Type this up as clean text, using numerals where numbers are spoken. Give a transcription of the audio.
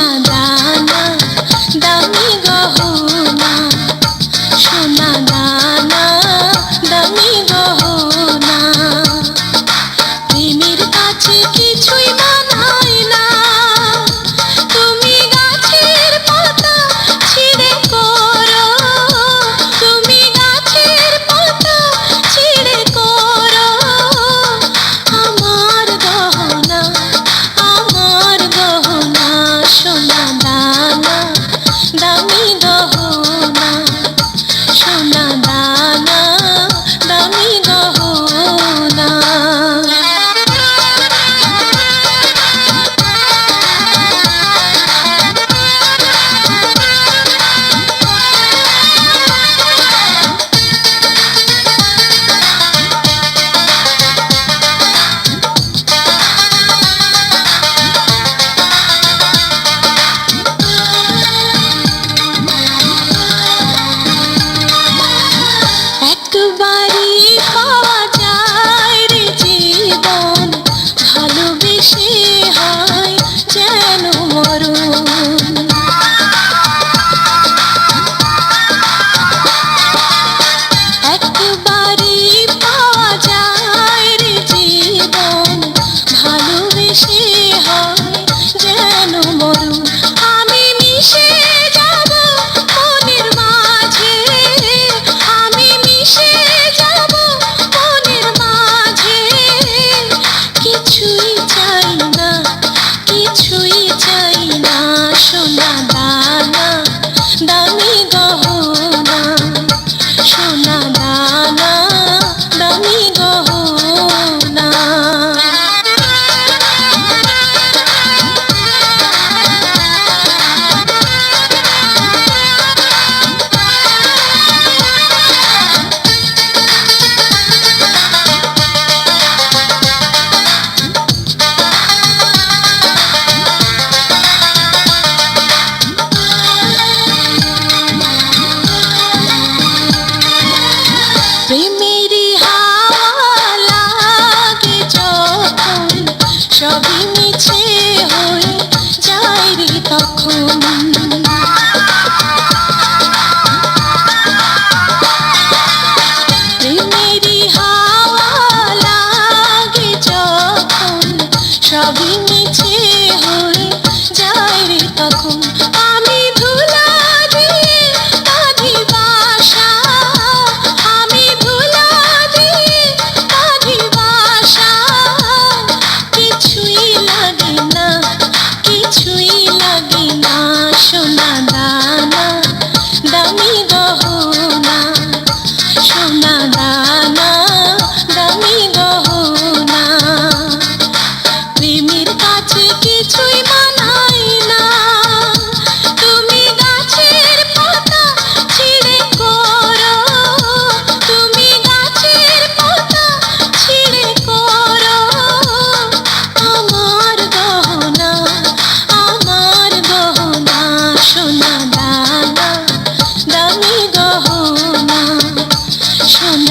সোনা দানা দামি গহনা, সোনা দানা দামি গহনা। প্রেমের কাছে কিছুই মানায় না, তুমি গাছের পাতা ছিঁড়ে করো, তুমি গাছের পাতা ছিঁড়ে করো আমার গহনা, আমার গহনা। সোনা দানা দামি গহনা, সোনা দানা দামি গহনা। একবারই পাওয়া যায় রে জীবন, ভালোবেসে হয় যেন মরণ। একবারই পাওয়া যায় রে জীবন, ভালোবেসে হয় যেন মরণ। আমি মিশে যাব মনের মাঝে, আমি মিশে যাব মনের মাঝে, কিছুই চাই না, কিছুই চাই না। সোনা দানা দামি গহনা, সোনা দানা দামি গহনা। প্রেমেরই হাওয়া লাগে যখন, সবই মিছে হয়ে যায় রে তখন। প্রেমেরই হাওয়া লাগে যখন, সবই মিছে হয়ে যায় রে তখন। আমি ধুলা দিয়ে বাঁধি বাসা, আমি ধুলা দিয়ে বাঁধি বাসা, কিছুই লাগে না, কিছুই লাগে না। সোনা দানা দামি গহনা, সোনা দানা দামি গহনা। প্রেমের কাছে কিছুই মানায় না, তুমি গাছের পাতা ছিঁড়ে করো, তুমি গাছের পাতা ছিঁড়ে করো আমার গহনা, আমার গহনা। সোনা দানা দামি গহনা, সোনা